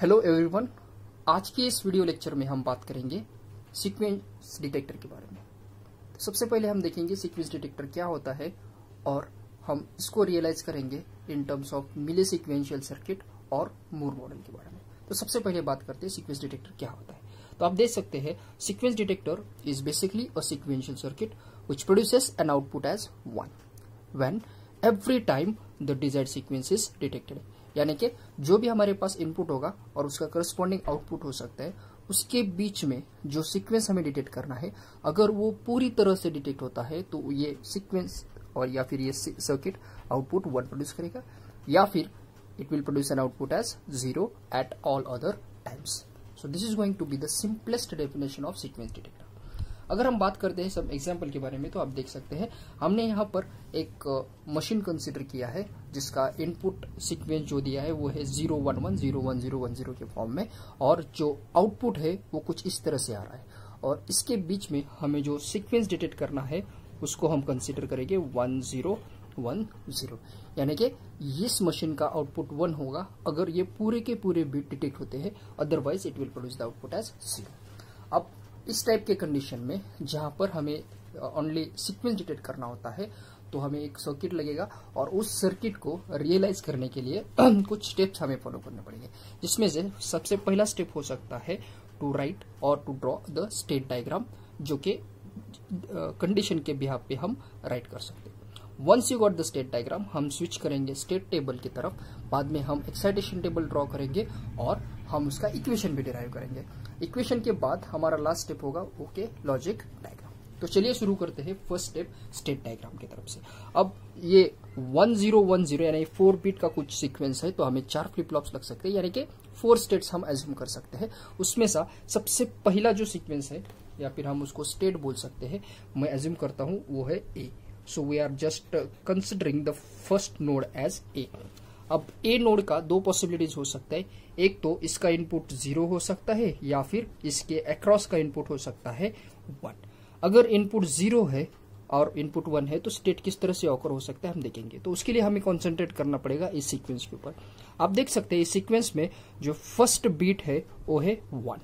Hello everyone, आज के इस वीडियो लेक्चर में हम बात करेंगे सीक्वेंस डिटेक्टर के बारे में। तो सबसे पहले हम देखेंगे सीक्वेंस डिटेक्टर क्या होता है और हम इसको रियलाइज करेंगे in terms of Mealy sequential circuit और मूर मॉडल के बारे में। तो सबसे पहले बात करते हैं सीक्वेंस डिटेक्टर क्या होता है। तो आप देख सकते हैं sequence detector is basically a sequential circuit which produces an output as 1 when every time the desired sequence is detected. यानी कि जो भी हमारे पास इनपुट होगा और उसका करस्पॉन्डिंग आउटपुट हो सकता है, उसके बीच में जो सीक्वेंस हमें डिटेक्ट करना है, अगर वो पूरी तरह से डिटेक्ट होता है तो ये सीक्वेंस और या फिर ये सर्किट आउटपुट 1 प्रोड्यूस करेगा, या फिर it will produce an output as 0 at all other times. So this is going to be the simplest definition of sequence detector. अगर हम बात करते हैं सब एग्जाम्पल के बारे में, तो आप देख सकते हैं हमने यहाँ पर एक मशीन कंसीडर किया है जिसका इनपुट सीक्वेंस जो दिया है वो है 011 01010 के फॉर्म में, और जो आउटपुट है वो कुछ इस तरह से आ रहा है, और इसके बीच में हमें जो सीक्वेंस डिटेक्ट करना है उसको हम कंसीडर करेंगे 1010। यानी कि इस मशीन का आउटपुट 1 होगा अगर ये पूरे के पूरे बीट डिटेक्ट होते हैं, otherwise it will produce the output as 0। अब इस टाइप के कंडीशन में जहां पर हमें ओनली सीक्वेंस डिटेक्ट करना होता है, तो हमें एक सर्किट लगेगा और उस सर्किट को रियलाइज करने के लिए कुछ स्टेप्स हमें फॉलो करने पड़ेंगे, जिसमें से सबसे पहला स्टेप हो सकता है टू राइट और to draw the state diagram, जो कि कंडीशन के बिहाफ पे हम राइट कर सकते हैं। Once you got the state diagram, हम स्विच करेंगे स्टेट टेबल की तरफ, बाद में हम एक्साइटेशन टेबल ड्रॉ करेंगे और हम उसका इक्वेशन भी डिराइव करेंगे। इक्वेशन के बाद हमारा लास्ट स्टेप होगा ओके लॉजिक डायग्राम। तो चलिए शुरू करते हैं फर्स्ट स्टेप स्टेट डायग्राम की तरफ से। अब ये 1010 यानी 4 बीट का कुछ सीक्वेंस है, तो हमें 4 फ्लिप फ्लॉप्स लग सकते हैं, यानी कि 4 स्टेट्स हम एज्यूम कर सकते हैं। उसमें से सबसे पहला जो सीक्वेंस है, या फिर हम उसको स्टेट बोल सकते हैं, मैं एज्यूम करता हूं वो है A. So we are just considering the first node as A. अब ए नोड का 2 पॉसिबिलिटीज हो सकता है, एक तो इसका इनपुट 0 हो सकता है या फिर इसके अक्रॉस का इनपुट हो सकता है 1। अगर इनपुट 0 है और इनपुट 1 है तो स्टेट किस तरह से ऑकर हो सकता है हम देखेंगे। तो उसके लिए हमें कॉन्सेंट्रेट करना पड़ेगा इस सीक्वेंस के ऊपर। आप देख सकते हैं इस सीक्वेंस में जो फर्स्ट बीट है वो है 1,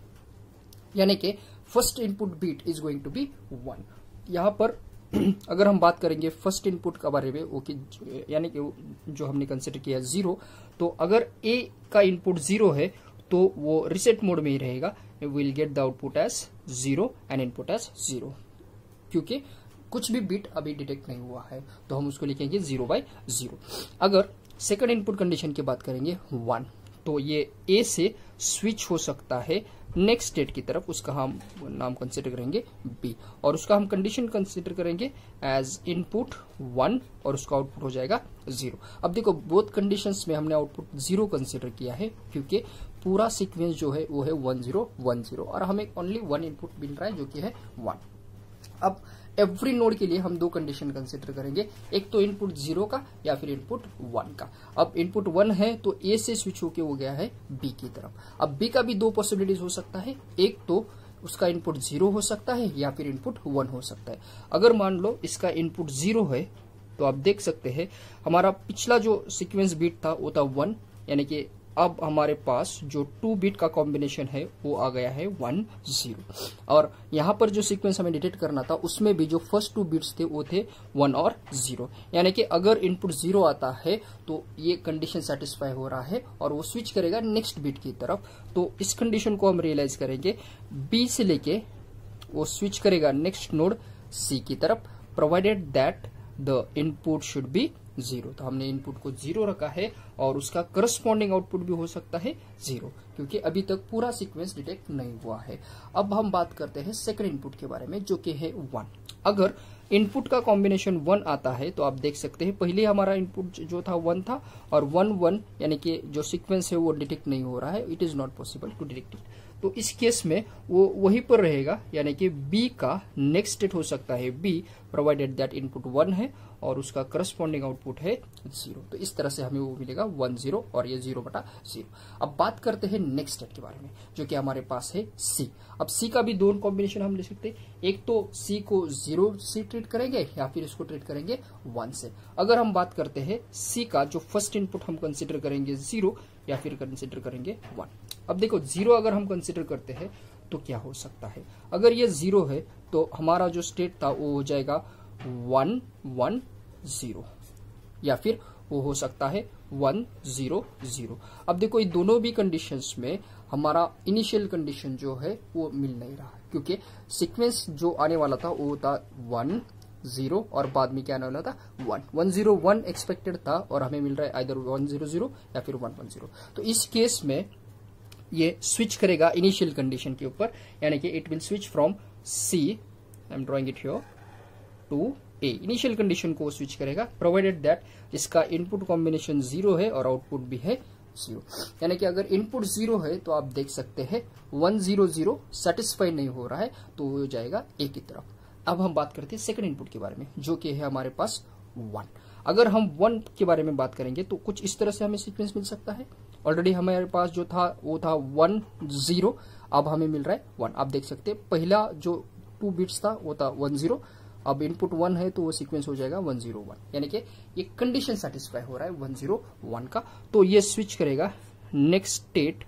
यानी कि first input bit is going to be 1। यहां पर अगर हम बात करेंगे फर्स्ट इनपुट के बारे में, वो यानी कि जो हमने कंसिडर किया 0, तो अगर ए का इनपुट 0 है तो वो रिसेट मोड में ही रहेगा, will get the output as 0 and input as 0, क्योंकि कुछ भी बिट अभी डिटेक्ट नहीं हुआ है, तो हम उसको लिखेंगे 0/0। अगर सेकंड इनपुट कंडीशन की बात करेंगे 1, तो ये ए से स्विच हो सकता है नेक्स्ट स्टेट की तरफ, उसका हम नाम कंसिडर करेंगे बी, और उसका हम कंडीशन कंसिडर करेंगे एज इनपुट 1 और उसका आउटपुट हो जाएगा 0। अब देखो बोथ कंडीशंस में हमने आउटपुट 0 कंसिडर किया है, क्योंकि पूरा सीक्वेंस जो है वो है 1010 और हमें ओनली 1 इनपुट मिल रहा है जो कि है 1। अब एवरी नोड के लिए हम 2 कंडीशन कंसिडर करेंगे, एक तो इनपुट 0 का या फिर इनपुट 1 का। अब इनपुट 1 है तो ए से स्विच होके वो गया है बी की तरफ। अब बी का भी 2 पॉसिबिलिटीज हो सकता है, एक तो उसका इनपुट 0 हो सकता है या फिर इनपुट 1 हो सकता है। अगर मान लो इसका इनपुट 0 है, तो आप देख सकते हैं हमारा पिछला जो सीक्वेंस बीट था वो था 1, यानी कि अब हमारे पास जो 2 बीट का कॉम्बिनेशन है वो आ गया है 1 0, और यहां पर जो सीक्वेंस हमें डिटेक्ट करना था उसमें भी जो फर्स्ट 2 बीट्स थे वो थे 1 और 0। यानी कि अगर इनपुट 0 आता है तो ये कंडीशन सेटिस्फाई हो रहा है और वो स्विच करेगा नेक्स्ट बीट की तरफ। तो इस कंडीशन को हम रियलाइज करेंगे, बी से लेके वो स्विच करेगा नेक्स्ट नोड सी की तरफ, provided that the input should be 0। तो हमने इनपुट को 0 रखा है और उसका करस्पॉन्डिंग आउटपुट भी हो सकता है 0, क्योंकि अभी तक पूरा सीक्वेंस डिटेक्ट नहीं हुआ है। अब हम बात करते हैं सेकंड इनपुट के बारे में, जो कि है 1। अगर इनपुट का कॉम्बिनेशन 1 आता है तो आप देख सकते हैं पहले हमारा इनपुट जो था 1 था, और 1 1 यानी कि जो सीक्वेंस है वो डिटेक्ट नहीं हो रहा है, it is not possible to detect it. तो इस केस में वो वहीं पर रहेगा, यानी कि बी का नेक्स्ट स्टेट हो सकता है बी, प्रोवाइडेड दैट इनपुट 1 है और उसका करस्पॉन्डिंग आउटपुट है 0। तो इस तरह से हमें वो मिलेगा 1 0 और ये 0/0। अब बात करते हैं नेक्स्ट स्टेट के बारे में, जो कि हमारे पास है सी। अब सी का भी 2 कॉम्बिनेशन हम ले सकते हैं, एक तो सी को 0 से ट्रीट करेंगे या फिर इसको ट्रीट करेंगे 1 से। अगर हम बात करते हैं सी का जो फर्स्ट इनपुट हम कंसिडर करेंगे 0 या फिर कंसिडर करेंगे 1। अब देखो 0 अगर हम कंसिडर करते हैं तो क्या हो सकता है, अगर ये 0 है तो हमारा जो स्टेट था वो हो जाएगा 1 1 0, या फिर वो हो सकता है 1 0 0। अब देखो ये दोनों भी कंडीशंस में हमारा इनिशियल कंडीशन जो है वो मिल नहीं रहा है, क्योंकि सीक्वेंस जो आने वाला था वो था 1 0 और बाद में क्या आने वाला था 1 1 0 1 एक्सपेक्टेड था और हमें मिल रहा है आइदर 1 0 0 या फिर 1 1 0। तो इस केस में ये स्विच करेगा इनिशियल कंडीशन के ऊपर, यानी कि it will switch from C, I am drawing it here, to A. Initial condition को स्विच करेगा प्रोवाइडेड दैट इसका इनपुट कॉम्बिनेशन 0 है और आउटपुट भी है 0। यानी कि अगर इनपुट 0 है तो आप देख सकते हैं 1 0 0 सेटिस्फाई नहीं हो रहा है तो हो जाएगा ए की तरफ। अब हम बात करते हैं सेकंड इनपुट के बारे में, जो कि है हमारे पास 1। अगर हम 1 के बारे में बात करेंगे तो कुछ इस तरह से हमें सीक्वेंस मिल सकता है। ऑलरेडी हमारे पास जो था वो था 1 0, अब हमें मिल रहा है 1। आप देख सकते हैं पहला जो 2 बिट्स था वो था 1 0, अब इनपुट 1 है तो वो सीक्वेंस हो जाएगा 1 0 1, यानी कि ये कंडीशन सेटिस्फाई हो रहा है 1 0 1 का। तो ये स्विच करेगा नेक्स्ट स्टेट,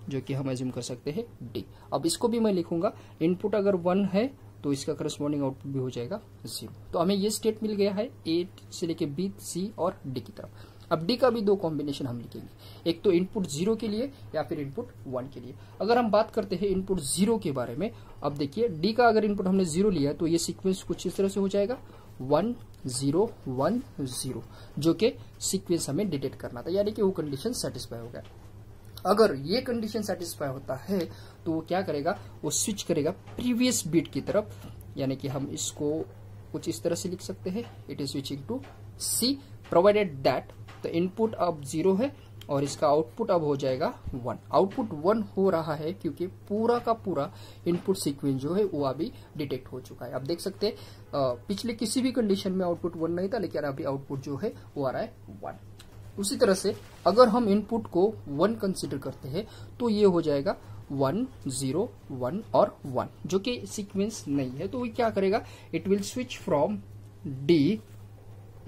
जो कि हम एज्यूम कर सकते हैं डी। अब इसको भी मैं लिखूंगा, इनपुट अगर 1 है तो इसका करस्पॉन्डिंग आउटपुट भी हो जाएगा 0। तो हमें ये स्टेट मिल गया है ए से लेके बी, सी और डी की तरफ। अब डी का भी 2 कॉम्बिनेशन हम लिखेंगे, एक तो इनपुट 0 के लिए या फिर इनपुट 1 के लिए। अगर हम बात करते हैं इनपुट 0 के बारे में, अब देखिए डी का अगर इनपुट हमने 0 लिया तो ये सीक्वेंस कुछ इस तरह से हो जाएगा 1 0 1 0, जो कि सीक्वेंस हमें डिटेक्ट करना था, यानी कि वो कंडीशन सेटिस्फाई हो गया। अगर ये कंडीशन सेटिस्फाई होता है तो वो क्या करेगा, वो स्विच करेगा प्रीवियस बीट की तरफ, यानी कि हम इसको कुछ इस तरह से लिख सकते हैं, it is switching to C provided that the input अब 0 है और इसका आउटपुट अब हो जाएगा 1। आउटपुट 1 हो रहा है क्योंकि पूरा का पूरा इनपुट सीक्वेंस जो है वो अभी डिटेक्ट हो चुका है। आप देख सकते हैं पिछले किसी भी कंडीशन में आउटपुट 1 नहीं था, लेकिन अभी आउटपुट जो है वो आ रहा है 1। उसी तरह से अगर हम इनपुट को 1 कंसिडर करते हैं तो ये हो जाएगा 1 0 1 और 1, जो कि सीक्वेंस नहीं है। तो वो क्या करेगा, it will switch from D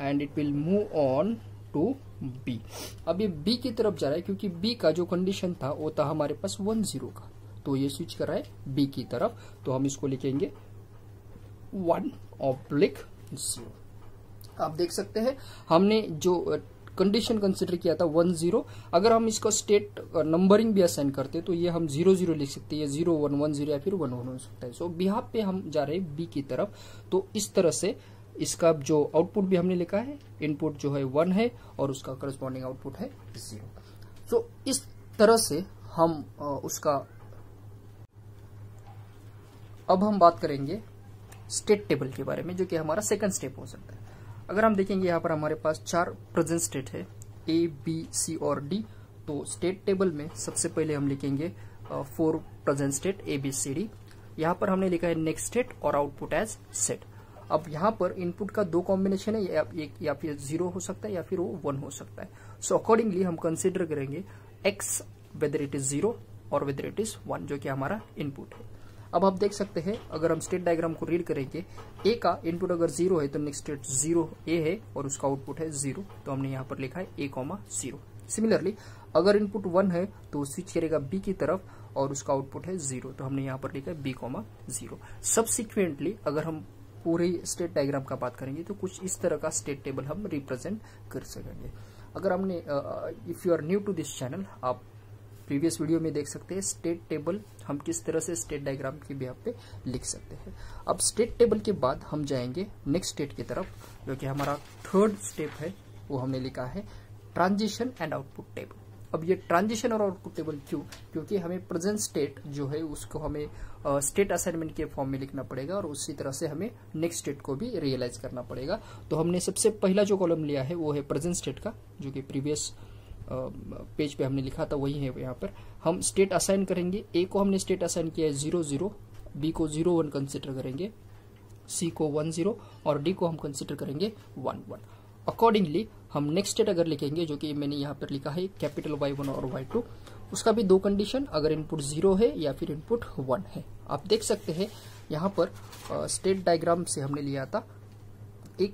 and it will move on to B. अब ये बी की तरफ जा रहा है क्योंकि बी का जो कंडीशन था वो था हमारे पास 1 0 का, तो ये स्विच कर रहा है बी की तरफ। तो हम इसको लिखेंगे 1 0। आप देख सकते हैं हमने जो कंडीशन कंसिडर किया था 1 0, अगर हम इसका स्टेट नंबरिंग भी असाइन करते तो ये हम 0 0 लिख सकते हैं, ये 0 1 1 0 या फिर 1 1 हो सकता है। सो बिहाफ पे हम जा रहे हैं बी की तरफ। तो इस तरह से इसका जो आउटपुट भी हमने लिखा है, इनपुट जो है 1 है और उसका करस्पॉन्डिंग आउटपुट है 0। सो इस तरह से हम उसका अब हम बात करेंगे स्टेट टेबल के बारे में, जो कि हमारा सेकंड स्टेप हो सकता है। अगर हम देखेंगे यहाँ पर हमारे पास 4 प्रेजेंट स्टेट है, ए बी सी और डी। तो स्टेट टेबल में सबसे पहले हम लिखेंगे 4 present state A B C D. यहाँ पर हमने लिखा है नेक्स्ट स्टेट और आउटपुट एज सेट। अब यहाँ पर इनपुट का 2 कॉम्बिनेशन है, या फिर 0 हो सकता है या फिर वो 1 हो सकता है। सो अकॉर्डिंगली हम कंसिडर करेंगे x वेदर इट इज 0 और वेदर इट इज 1, जो कि हमारा इनपुट है। अब आप देख सकते हैं अगर हम स्टेट डायग्राम को रीड करेंगे, ए का इनपुट अगर 0 है तो नेक्स्ट स्टेट 0 ए है और उसका आउटपुट है 0, तो हमने यहाँ पर लिखा है a 0। सिमिलरली अगर इनपुट 1 है तो स्विच करेगा बी की तरफ और उसका आउटपुट है 0, तो हमने यहाँ पर लिखा है b 0। सबसिक्वेंटली अगर हम पूरे स्टेट डायग्राम का बात करेंगे तो कुछ इस तरह का स्टेट टेबल हम रिप्रेजेंट कर सकेंगे। अगर हमने if you are new to this channel, आप प्रीवियस वीडियो में देख सकते हैं स्टेट टेबल हम किस तरह से स्टेट डायग्राम के बिहाफ पे लिख सकते हैं। अब स्टेट टेबल के बाद हम जाएंगे नेक्स्ट स्टेट की तरफ, जो कि हमारा थर्ड स्टेप है, वो हमने लिखा है ट्रांजिशन एंड आउटपुट टेबल। अब ये ट्रांजिशन और आउटपुट टेबल क्यों, क्योंकि हमें प्रेजेंट स्टेट जो है उसको हमें स्टेट असाइनमेंट के फॉर्म में लिखना पड़ेगा और उसी तरह से हमें नेक्स्ट स्टेट को भी रियलाइज करना पड़ेगा। तो हमने सबसे पहला जो कॉलम लिया है वो है प्रेजेंट स्टेट का, जो कि प्रीवियस पेज पे हमने लिखा था वही है। यहाँ पर हम स्टेट असाइन करेंगे, ए को हमने स्टेट असाइन किया है 0 0, बी को 0 1 कंसिडर करेंगे, सी को 1 0 और डी को हम कंसिडर करेंगे 1 1। अकॉर्डिंगली हम नेक्स्ट स्टेट अगर लिखेंगे, जो कि मैंने यहाँ पर लिखा है कैपिटल Y1 और Y2, उसका भी 2 कंडीशन, अगर इनपुट 0 है या फिर इनपुट 1 है। आप देख सकते हैं यहाँ पर स्टेट डायग्राम से हमने लिया था a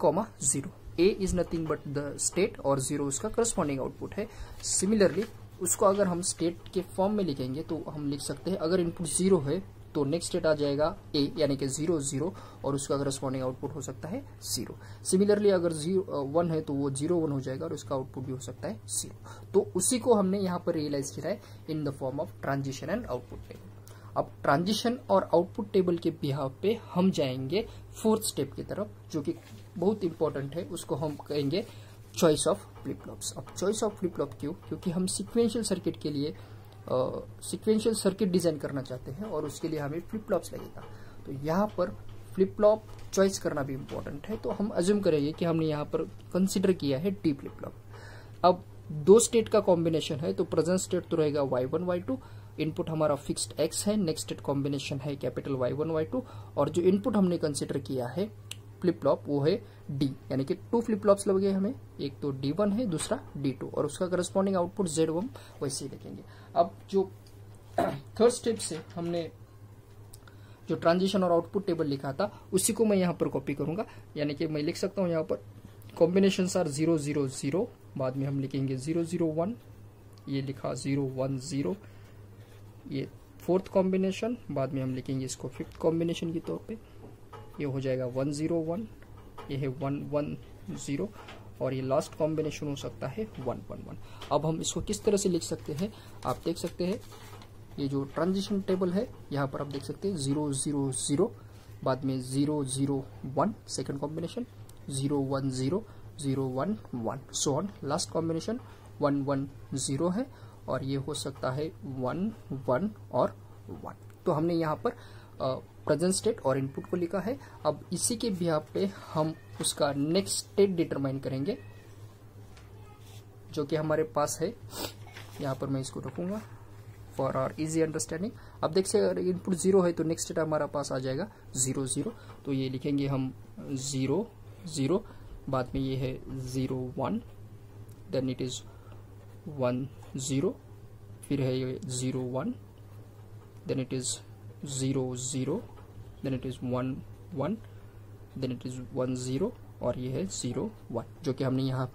0, a is nothing but the state और 0 उसका करस्पॉन्डिंग आउटपुट है। सिमिलरली उसको अगर हम स्टेट के फॉर्म में लिखेंगे तो हम लिख सकते हैं अगर इनपुट 0 है तो नेक्स्ट स्टेट आ जाएगा A यानी कि 0 0 और उसका करस्पॉन्डिंग आउटपुट हो सकता है 0। सिमिलरली अगर 1 है तो वो 0 1 हो जाएगा और उसका आउटपुट भी हो सकता है 0। तो उसी को हमने यहाँ पर रियलाइज किया है in the form of transition and output table. अब ट्रांजिशन और आउटपुट टेबल के बिहाफ पे हम जाएंगे फोर्थ स्टेप की तरफ, जो कि बहुत इंपॉर्टेंट है, उसको हम कहेंगे चॉइस ऑफ फ्लिप फ्लॉप्स। अब चॉइस ऑफ फ्लिप फ्लॉप क्यों? क्योंकि हम सिक्वेंशियल सर्किट के लिए सिक्वेंशियल सर्किट डिजाइन करना चाहते हैं और उसके लिए हमें फ्लिप फ्लॉप्स लगेगा। तो यहाँ पर फ्लिप फ्लॉप चॉइस करना भी इम्पोर्टेंट है। तो हम अज्यूम करेंगे कि हमने यहाँ पर कंसिडर किया है टी फ्लिप फ्लॉप। अब दो स्टेट का कॉम्बिनेशन है तो प्रेजेंट स्टेट तो रहेगा y1 y2, इनपुट हमारा फिक्स्ड x है, नेक्स्ट स्टेट कॉम्बिनेशन है कैपिटल y1 y2 और जो इनपुट हमने कंसिडर किया है फ्लिप फ्लॉप वो है D, यानी कि 2 फ्लिप फ्लॉप्स लगे हमें, एक तो D1 है दूसरा D2 और उसका करस्पॉन्डिंग आउटपुट Z1 वैसे ही लिखेंगे। अब जो थर्ड स्टेप से हमने जो ट्रांजिशन और आउटपुट टेबल लिखा था उसी को मैं यहाँ पर कॉपी करूंगा, यानी कि मैं लिख सकता हूँ यहाँ पर कॉम्बिनेशन आर 0 0 0, बाद में हम लिखेंगे 0 0 1, ये लिखा 0 1 0, ये फोर्थ कॉम्बिनेशन, बाद में हम लिखेंगे इसको फिफ्थ कॉम्बिनेशन के तौर पे, ये हो जाएगा 1 0 1, ये है 1 1 0 और ये लास्ट कॉम्बिनेशन हो सकता है 1 1 1। अब हम इसको किस तरह से लिख सकते हैं आप देख सकते हैं, ये जो ट्रांजिशन टेबल है यहाँ पर आप देख सकते हैं 0 0 0, बाद में 0 0 1 second combination, 0 1 0 0 1 1 so on, last combination 1 1 0 है और ये हो सकता है 1 1 और 1। तो हमने यहाँ पर प्रेजेंट स्टेट और इनपुट को लिखा है। अब इसी के बिहाफ पे हम उसका नेक्स्ट स्टेट डिटरमाइन करेंगे जो कि हमारे पास है, यहाँ पर मैं इसको रखूंगा फॉर आवर इजी अंडरस्टैंडिंग। अब देख सकते अगर इनपुट 0 है तो नेक्स्ट स्टेट हमारा पास आ जाएगा 0 0, तो ये लिखेंगे हम 0 0, बाद में ये है 0 1, देन इट इज 1 0, फिर है ये 0 1, then it is 0 0, then it is 1 1, then it is 1 0 और ये है 0 1, जो कि हमने यहाँ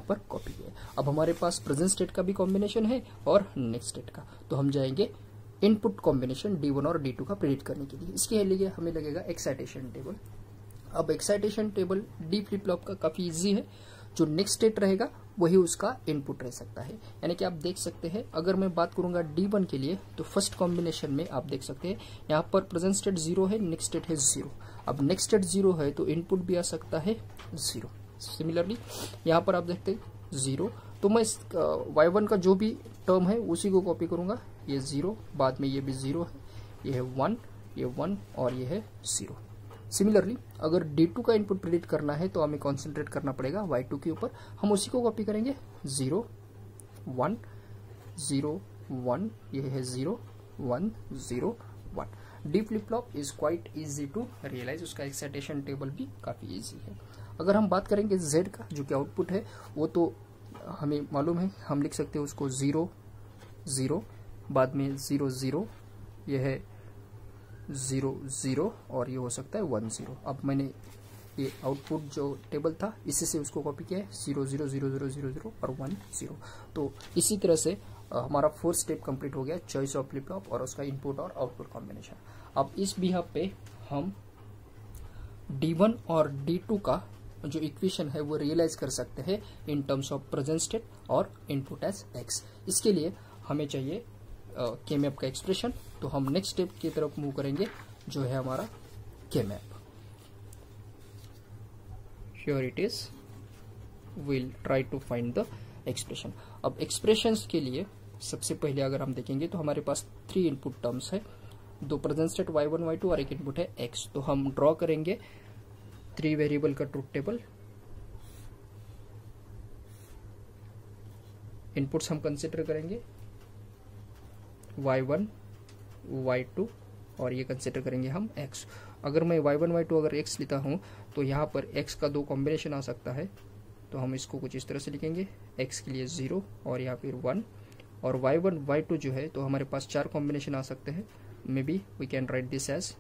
पर कॉपी किया है। अब हमारे पास प्रेजेंट स्टेट का भी कॉम्बिनेशन है और नेक्स्ट स्टेट का, तो हम जाएंगे इनपुट कॉम्बिनेशन D1 और D2 का प्रेडिक्ट करने के लिए। इसके लिए हमें लगेगा एक्साइटेशन टेबल। अब excitation table D flip flop का काफी इजी है, जो नेक्स्ट स्टेट रहेगा वही उसका इनपुट रह सकता है। यानी कि आप देख सकते हैं अगर मैं बात करूंगा D1 के लिए तो फर्स्ट कॉम्बिनेशन में आप देख सकते हैं यहाँ पर प्रेजेंट स्टेट 0 है, नेक्स्ट स्टेट है 0। अब नेक्स्ट स्टेट 0 है तो इनपुट भी आ सकता है 0। सिमिलरली यहाँ पर आप देखते हैं 0, तो मैं y1 का जो भी टर्म है उसी को कॉपी करूंगा, ये 0, बाद में ये भी 0 है, ये है 1, ये 1 और ये है 0। सिमिलरली अगर D2 का इनपुट प्रेडिक्ट करना है तो हमें कॉन्सेंट्रेट करना पड़ेगा y2 के ऊपर, हम उसी को कॉपी करेंगे 0 1 0 1, ये है 0 1 0 1। D flip flop is quite easy to realise, उसका एक्साइटेशन टेबल भी काफी इजी है। अगर हम बात करेंगे Z का जो कि आउटपुट है वो तो हमें मालूम है, हम लिख सकते हैं उसको 0 0, बाद में 0 0, ये है 0 0 और ये हो सकता है 1 0। अब मैंने ये आउटपुट जो टेबल था इसी से उसको कॉपी किया है 0 0 0 0 0 0 और 1 0। तो इसी तरह से हमारा फोर्थ स्टेप कंप्लीट हो गया, चॉइस ऑफ फ्लिप फ्लॉप और उसका इनपुट और आउटपुट कॉम्बिनेशन। अब इस बिहाफ पे हम D1 और D2 का जो इक्वेशन है वो रियलाइज कर सकते हैं इन टर्म्स ऑफ प्रेजेंट स्टेट और इनपुट एज x। इसके लिए हमें चाहिए K-मैप का एक्सप्रेशन, तो हम नेक्स्ट स्टेप की तरफ मूव करेंगे जो है हमारा K map. Here it is, will try to find the expression. अब एक्सप्रेशंस के लिए सबसे पहले अगर हम देखेंगे तो हमारे पास 3 इनपुट टर्म्स है, 2 प्रेजेंट स्टेट y1 y2 और एक इनपुट है x। तो हम ड्रॉ करेंगे 3 वेरिएबल का ट्रूथ टेबल। इनपुट्स हम कंसिडर करेंगे y1 y2 और ये कंसिडर करेंगे हम x। अगर मैं y1 y2 अगर x लेता हूं तो यहाँ पर x का 2 कॉम्बिनेशन आ सकता है, तो हम इसको कुछ इस तरह से लिखेंगे, x के लिए 0 और यहाँ फिर 1, और y1 y2 जो है तो हमारे पास 4 कॉम्बिनेशन आ सकते हैं। Maybe we can write this as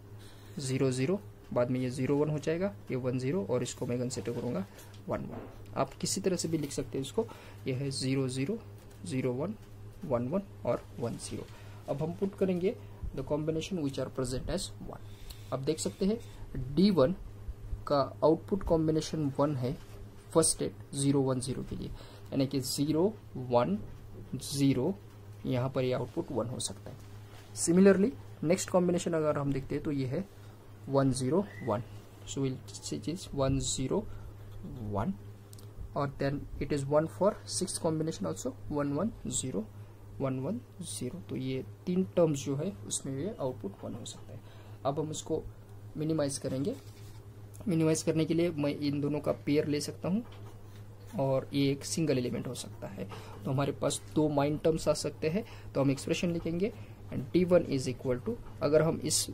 0 0, बाद में ये 0 1 हो जाएगा, ये 1 0 और इसको मैं कंसिडर करूंगा 1 1। आप किसी तरह से भी लिख सकते हैं इसको, ये है 0 0 0 1 1 1 और 1 0। अब हम पुट करेंगे the combination which are present as 1। अब देख सकते हैं D1 का आउटपुट कॉम्बिनेशन 1 है फर्स्ट स्टेट 0 1 0 के लिए, यानी कि 0 1 0, यहाँ पर ये आउटपुट 1 हो सकता है। सिमिलरली नेक्स्ट कॉम्बिनेशन अगर हम देखते हैं तो ये है 1 0 1, सो विल इट इज 1 0 1, और then it is 1 for six combination also 1 1 0 1 1 0। तो ये तीन टर्म्स जो है उसमें ये आउटपुट 1 हो सकता है। अब हम इसको मिनिमाइज करेंगे। मिनिमाइज करने के लिए मैं इन दोनों का पेयर ले सकता हूँ और ये एक सिंगल एलिमेंट हो सकता है। तो हमारे पास दो माइन टर्म्स आ सकते हैं, तो हम एक्सप्रेशन लिखेंगे and D1 is equal to, अगर हम इस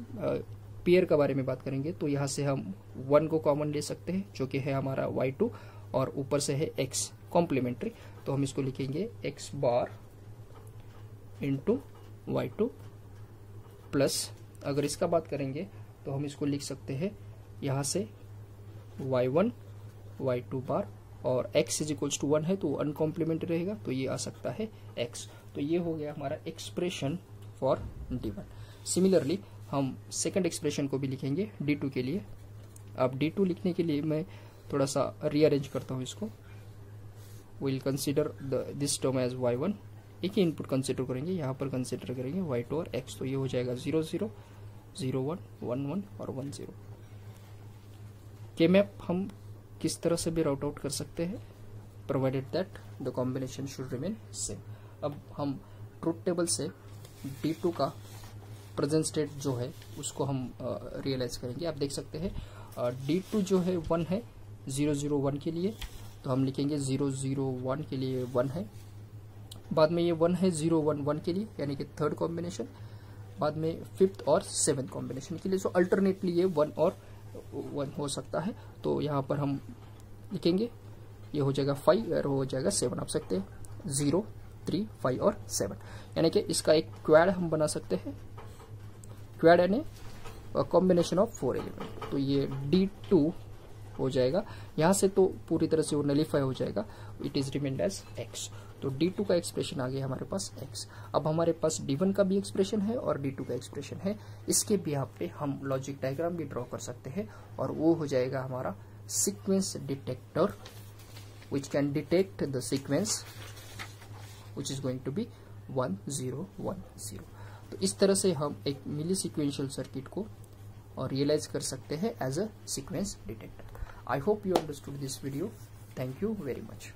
पेयर का बारे में बात करेंगे तो यहाँ से हम 1 को कॉमन ले सकते हैं जो कि है हमारा y2 और ऊपर से है x कॉम्प्लीमेंट्री, तो हम इसको लिखेंगे x bar into y2 plus, अगर इसका बात करेंगे तो हम इसको लिख सकते हैं यहाँ से y1 y2 बार, और x इज इक्वल्स टू 1 है तो अनकॉम्प्लीमेंट्री रहेगा, तो ये आ सकता है x। तो ये हो गया हमारा एक्सप्रेशन फॉर D1। सिमिलरली हम सेकंड एक्सप्रेशन को भी लिखेंगे D2 के लिए। अब D2 लिखने के लिए मैं थोड़ा सा रीअरेंज करता हूँ इसको। Will consider this term as y1, एक ही इनपुट कंसिडर करेंगे, यहाँ पर कंसिडर करेंगे y2 और x, तो ये हो जाएगा 0 0 0 1 1 1 और 1 0। के मैप हम किस तरह से भी राउट आउट कर सकते हैं, provided that the combination should remain same. अब हम ट्रुथ टेबल से D2 का प्रेजेंट स्टेट जो है उसको हम रियलाइज करेंगे। आप देख सकते हैं D2 जो है 1 है 0 0 1 के लिए, तो हम लिखेंगे 0 0 1 के लिए 1 है, बाद में ये 1 है 0 1 1 के लिए, यानी कि थर्ड कॉम्बिनेशन, बाद में फिफ्थ और सेवेंथ कॉम्बिनेशन के लिए। सो अल्टरनेटली ये 1 और 1 हो सकता है, तो यहाँ पर हम लिखेंगे ये हो जाएगा 5 और हो जाएगा 7। आप सकते हैं 0 3 5 और 7, यानी कि इसका एक क्वैड हम बना सकते हैं। क्वैड यानी कॉम्बिनेशन ऑफ 4 एलिमेंट, तो ये D2 हो जाएगा। यहाँ से तो पूरी तरह से वो नलीफाई हो जाएगा, it is remained as x। तो D2 का एक्सप्रेशन आ गया हमारे पास x। अब हमारे पास D1 का भी एक्सप्रेशन है और D2 का एक्सप्रेशन है। इसके बिहाफ पे हम लॉजिक डायग्राम भी ड्रॉ कर सकते हैं, और वो हो जाएगा हमारा sequence detector which can detect the sequence which is going to be 1 0 1 0। तो इस तरह से हम एक मिली सीक्वेंशियल सर्किट को रियलाइज कर सकते हैं as a sequence detector. I hope you understood this video. Thank you very much.